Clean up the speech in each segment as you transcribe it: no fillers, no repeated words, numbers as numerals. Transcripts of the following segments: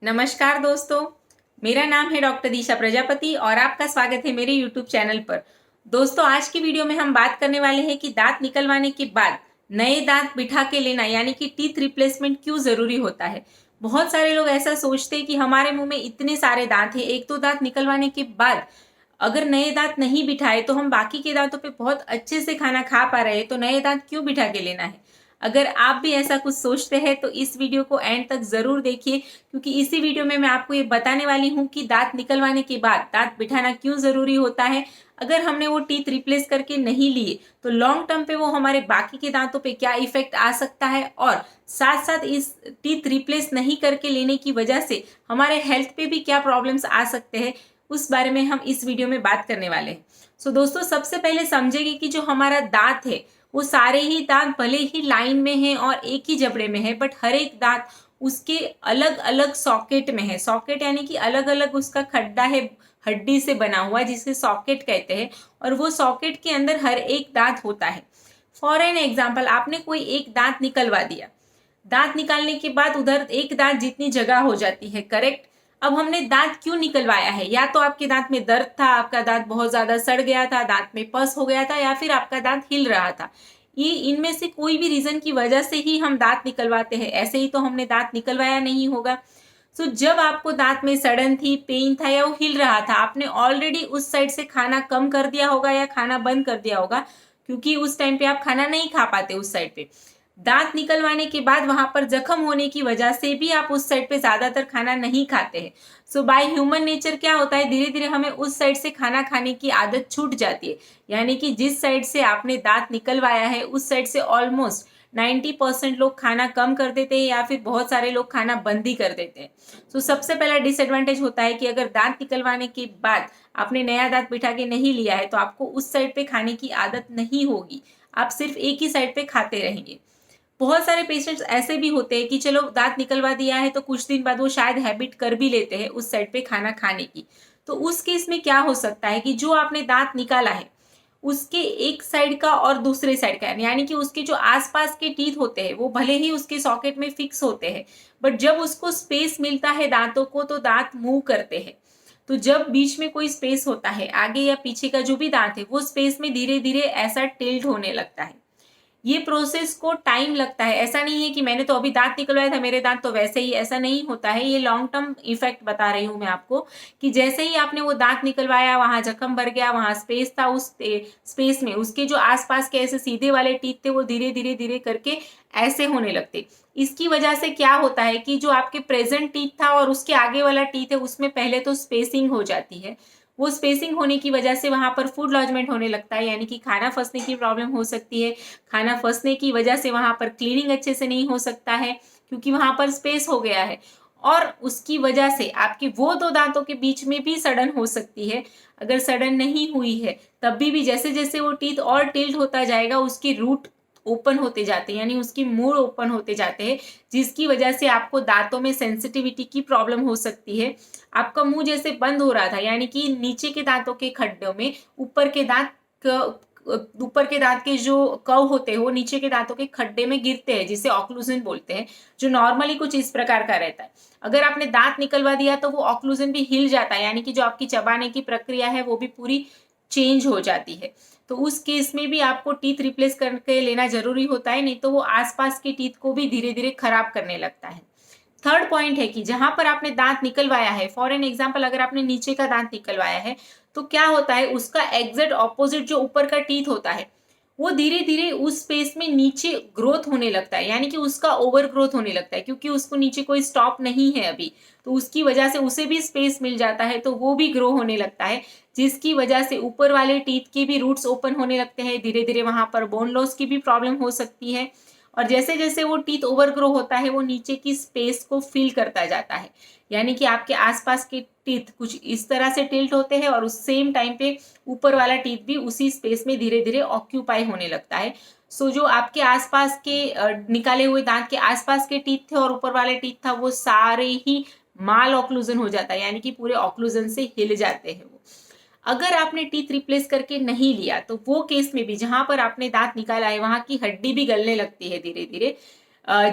नमस्कार दोस्तों। मेरा नाम है डॉक्टर दिशा प्रजापति और आपका स्वागत है मेरे यूट्यूब चैनल पर। दोस्तों, आज की वीडियो में हम बात करने वाले हैं कि दांत निकलवाने के बाद नए दांत बिठा के लेना यानी कि टीथ रिप्लेसमेंट क्यों ज़रूरी होता है। बहुत सारे लोग ऐसा सोचते हैं कि हमारे मुंह में इतने सारे दांत हैं, एक दो दांत निकलवाने के बाद अगर नए दांत नहीं बिठाए तो हम बाकी के दांतों पे बहुत अच्छे से खाना खा पा रहे हैं, तो नए दांत क्यों बिठा के लेना है। अगर आप भी ऐसा कुछ सोचते हैं तो इस वीडियो को एंड तक ज़रूर देखिए, क्योंकि इसी वीडियो में मैं आपको ये बताने वाली हूँ कि दांत निकलवाने के बाद दांत बिठाना क्यों ज़रूरी होता है। अगर हमने वो टीथ रिप्लेस करके नहीं लिए तो लॉन्ग टर्म पे वो हमारे बाकी के दांतों पे क्या इफेक्ट आ सकता है, और साथ साथ इस टीथ रिप्लेस नहीं करके लेने की वजह से हमारे हेल्थ पे भी क्या प्रॉब्लम्स आ सकते हैं, उस बारे में हम इस वीडियो में बात करने वाले हैं। सो दोस्तों, सबसे पहले समझेंगे कि जो हमारा दांत है वो सारे ही दांत भले ही लाइन में हैं और एक ही जबड़े में है, बट हर एक दांत उसके अलग अलग सॉकेट में है। सॉकेट यानी कि अलग अलग उसका खड्डा है, हड्डी से बना हुआ, जिसे सॉकेट कहते हैं। और वो सॉकेट के अंदर हर एक दांत होता है। फॉर एन एग्जाम्पल, आपने कोई एक दांत निकलवा दिया। दांत निकालने के बाद उधर एक दांत जितनी जगह हो जाती है, करेक्ट। अब हमने दांत क्यों निकलवाया है? या तो आपके दांत में दर्द था, आपका दांत बहुत ज्यादा सड़ गया था, दांत में पस हो गया था, या फिर आपका दांत हिल रहा था। ये इनमें से कोई भी रीजन की वजह से ही हम दांत निकलवाते हैं, ऐसे ही तो हमने दांत निकलवाया नहीं होगा। सो जब आपको दांत में सड़न थी, पेन था या वो हिल रहा था, आपने ऑलरेडी उस साइड से खाना कम कर दिया होगा या खाना बंद कर दिया होगा, क्योंकि उस टाइम पे आप खाना नहीं खा पाते उस साइड पे। दांत निकलवाने के बाद वहां पर जख्म होने की वजह से भी आप उस साइड पे ज्यादातर खाना नहीं खाते हैं। सो बाय ह्यूमन नेचर क्या होता है, धीरे धीरे हमें उस साइड से खाना खाने की आदत छूट जाती है। यानी कि जिस साइड से आपने दांत निकलवाया है उस साइड से ऑलमोस्ट 90% लोग खाना कम कर देते हैं, या फिर बहुत सारे लोग खाना बंद ही कर देते हैं। सो सबसे पहला डिसएडवांटेज होता है कि अगर दांत निकलवाने के बाद आपने नया दांत बिठा के नहीं लिया है तो आपको उस साइड पे खाने की आदत नहीं होगी, आप सिर्फ एक ही साइड पे खाते रहेंगे। बहुत सारे पेशेंट्स ऐसे भी होते हैं कि चलो दांत निकलवा दिया है तो कुछ दिन बाद वो शायद हैबिट कर भी लेते हैं उस साइड पे खाना खाने की। तो उस केस में क्या हो सकता है कि जो आपने दांत निकाला है उसके एक साइड का और दूसरे साइड का, यानी कि उसके जो आसपास के टीथ होते हैं वो भले ही उसके सॉकेट में फिक्स होते हैं, बट जब उसको स्पेस मिलता है दांतों को तो दांत मूव करते हैं। तो जब बीच में कोई स्पेस होता है, आगे या पीछे का जो भी दांत है वो स्पेस में धीरे धीरे ऐसा टिल्ट होने लगता है। ये प्रोसेस को टाइम लगता है। ऐसा नहीं है कि मैंने तो अभी दांत निकलवाया था, मेरे दांत तो वैसे ही, ऐसा नहीं होता है। ये लॉन्ग टर्म इफेक्ट बता रही हूँ मैं आपको, कि जैसे ही आपने वो दांत निकलवाया, वहां जख्म भर गया, वहां स्पेस था, उस स्पेस में उसके जो आसपास के ऐसे सीधे वाले टीथ थे वो धीरे धीरे धीरे करके ऐसे होने लगते। इसकी वजह से क्या होता है कि जो आपके प्रेजेंट टीथ था और उसके आगे वाला टीथ है उसमें पहले तो स्पेसिंग हो जाती है। वो स्पेसिंग होने की वजह से वहां पर फूड लॉजमेंट होने लगता है, यानी कि खाना फंसने की प्रॉब्लम हो सकती है। खाना फंसने की वजह से वहां पर क्लीनिंग अच्छे से नहीं हो सकता है, क्योंकि वहां पर स्पेस हो गया है। और उसकी वजह से आपके वो दो दांतों के बीच में भी सड़न हो सकती है। अगर सड़न नहीं हुई है तब भी जैसे जैसे वो टीथ और टिल्ट होता जाएगा उसकी रूट ओपन होते जाते हैं, यानी उसकी मूड ओपन होते जाते हैं, जिसकी वजह से आपको दांतों में सेंसिटिविटी की प्रॉब्लम हो सकती है। आपका मुंह जैसे बंद हो रहा था, यानी कि नीचे के दांतों के खड्डों में ऊपर के दांत के जो कव होते हैं वो नीचे के दांतों के खड्डे में गिरते हैं, जिसे ऑक्लूजन बोलते हैं, जो नॉर्मली कुछ इस प्रकार का रहता है। अगर आपने दांत निकलवा दिया तो वो ऑक्लूजन भी हिल जाता है, यानी कि जो आपकी चबाने की प्रक्रिया है वो भी पूरी चेंज हो जाती है। तो उस केस में भी आपको टीथ रिप्लेस करके लेना जरूरी होता है, नहीं तो वो आसपास के टीथ को भी धीरे धीरे खराब करने लगता है। थर्ड पॉइंट है कि जहां पर आपने दांत निकलवाया है, फॉर एन एग्जाम्पल अगर आपने नीचे का दांत निकलवाया है तो क्या होता है, उसका एग्जैक्ट ऑपोजिट जो ऊपर का टीथ होता है वो धीरे धीरे उस स्पेस में नीचे ग्रोथ होने लगता है, यानी कि उसका ओवर ग्रोथ होने लगता है, क्योंकि उसको नीचे कोई स्टॉप नहीं है अभी। तो उसकी वजह से उसे भी स्पेस मिल जाता है, तो वो भी ग्रो होने लगता है, जिसकी वजह से ऊपर वाले टीथ के भी रूट्स ओपन होने लगते हैं। धीरे धीरे वहां पर बोन लॉस की भी प्रॉब्लम हो सकती है। और जैसे जैसे वो टीथ ओवर ग्रो होता है वो नीचे की स्पेस को फिल करता जाता है, यानी कि आपके आसपास के टीथ कुछ इस तरह से टिल्ट होते हैं और उस सेम टाइम पे ऊपर वाला टीथ भी उसी स्पेस में धीरे धीरे ऑक्यूपाई होने लगता है। सो जो आपके आसपास के निकाले हुए दांत के आसपास के टीथ थे और ऊपर वाले टीथ था वो सारे ही माल ऑक्लूजन हो जाता है, यानी कि पूरे ऑक्लूजन से हिल जाते हैं वो। अगर आपने टीथ रिप्लेस करके नहीं लिया तो वो केस में भी जहां पर आपने दांत निकाला है वहां की हड्डी भी गलने लगती है धीरे धीरे।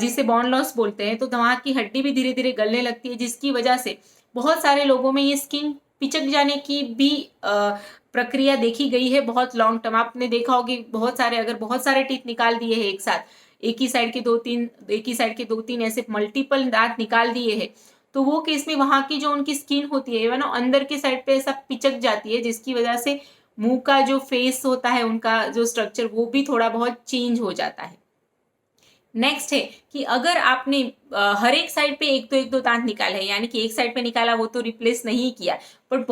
जिसे बोन लॉस बोलते हैं, तो वहाँ की हड्डी भी धीरे धीरे गलने लगती है, जिसकी वजह से बहुत सारे लोगों में ये स्किन पिचक जाने की भी प्रक्रिया देखी गई है बहुत लॉन्ग टर्म। आपने देखा होगा कि बहुत सारे टीथ निकाल दिए हैं एक साथ, एक ही साइड के दो तीन ऐसे मल्टीपल दांत निकाल दिए हैं, तो वो केस में वहां की जो उनकी स्किन होती है ना अंदर के साइड पे ऐसा पिचक जाती है, जिसकी वजह से मुंह का जो फेस होता है, उनका जो स्ट्रक्चर, वो भी थोड़ा बहुत चेंज हो जाता है। नेक्स्ट है कि अगर आपने हर एक साइड पे एक दो दांत निकाले हैं, यानी कि एक साइड पे निकाला वो तो रिप्लेस नहीं किया, बट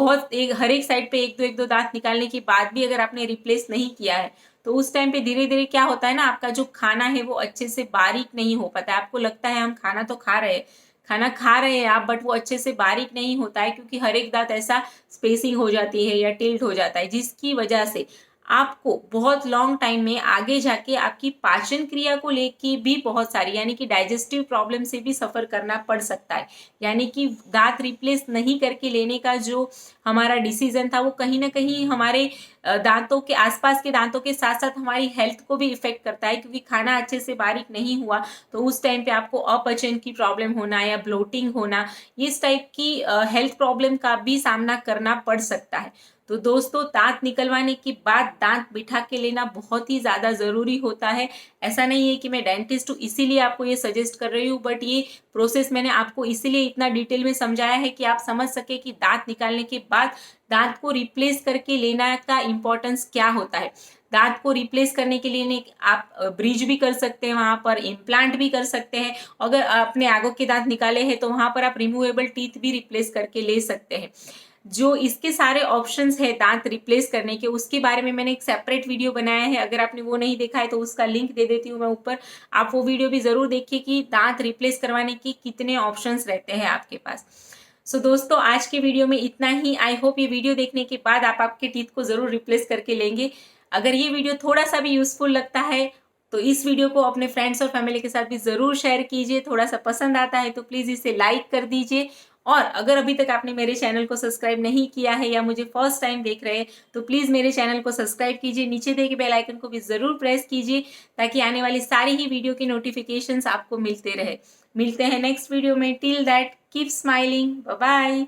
हर एक साइड पे एक दो दांत निकालने के बाद भी अगर आपने रिप्लेस नहीं किया है, तो उस टाइम पे धीरे धीरे क्या होता है ना, आपका जो खाना है वो अच्छे से बारीक नहीं हो पाता है। आपको लगता है हम खाना खा रहे हैं आप, बट वो अच्छे से बारीक नहीं होता है, क्योंकि हर एक दांत ऐसा स्पेसिंग हो जाती है या टिल्ट हो जाता है, जिसकी वजह से आपको बहुत लॉन्ग टाइम में आगे जाके आपकी पाचन क्रिया को लेके भी बहुत सारी, यानी कि डाइजेस्टिव प्रॉब्लम से भी सफर करना पड़ सकता है। यानी कि दांत रिप्लेस नहीं करके लेने का जो हमारा डिसीजन था, वो कहीं ना कहीं हमारे दांतों के आसपास के दांतों के साथ साथ हमारी हेल्थ को भी इफेक्ट करता है, क्योंकि खाना अच्छे से बारीक नहीं हुआ तो उस टाइम पे आपको अपचन की प्रॉब्लम होना या ब्लोटिंग होना, इस टाइप की हेल्थ प्रॉब्लम का भी सामना करना पड़ सकता है। तो दोस्तों, दांत निकलवाने के बाद दांत बिठा के लेना बहुत ही ज्यादा जरूरी होता है। ऐसा नहीं है कि मैं डेंटिस्ट हूँ इसीलिए आपको ये सजेस्ट कर रही हूँ, बट ये प्रोसेस मैंने आपको इसीलिए इतना डिटेल में समझाया है कि आप समझ सके कि दांत निकालने के बाद दांत को रिप्लेस करके लेना का इम्पोर्टेंस क्या होता है। दांत को रिप्लेस करने के लिए आप ब्रिज भी कर सकते हैं, वहां पर इम्प्लांट भी कर सकते हैं। अगर आपने आगो के दांत निकाले हैं तो वहां पर आप रिमूवेबल टीथ भी रिप्लेस करके ले सकते हैं। जो इसके सारे ऑप्शंस है दांत रिप्लेस करने के, उसके बारे में मैंने एक सेपरेट वीडियो बनाया है। अगर आपने वो नहीं देखा है तो उसका लिंक दे देती हूँ मैं ऊपर, आप वो वीडियो भी जरूर देखिए कि दांत रिप्लेस करवाने के कितने ऑप्शंस रहते हैं आपके पास। सो दोस्तों, आज के वीडियो में इतना ही। आई होप ये वीडियो देखने के बाद आप आपके टीथ को जरूर रिप्लेस करके लेंगे। अगर ये वीडियो थोड़ा सा भी यूजफुल लगता है तो इस वीडियो को अपने फ्रेंड्स और फैमिली के साथ भी जरूर शेयर कीजिए। थोड़ा सा पसंद आता है तो प्लीज इसे लाइक कर दीजिए। और अगर अभी तक आपने मेरे चैनल को सब्सक्राइब नहीं किया है या मुझे फर्स्ट टाइम देख रहे हैं तो प्लीज मेरे चैनल को सब्सक्राइब कीजिए, नीचे दिए गए बेल आइकन को भी जरूर प्रेस कीजिए, ताकि आने वाली सारी ही वीडियो की नोटिफिकेशंस आपको मिलते रहे। मिलते हैं नेक्स्ट वीडियो में। Till that keep smiling, bye bye.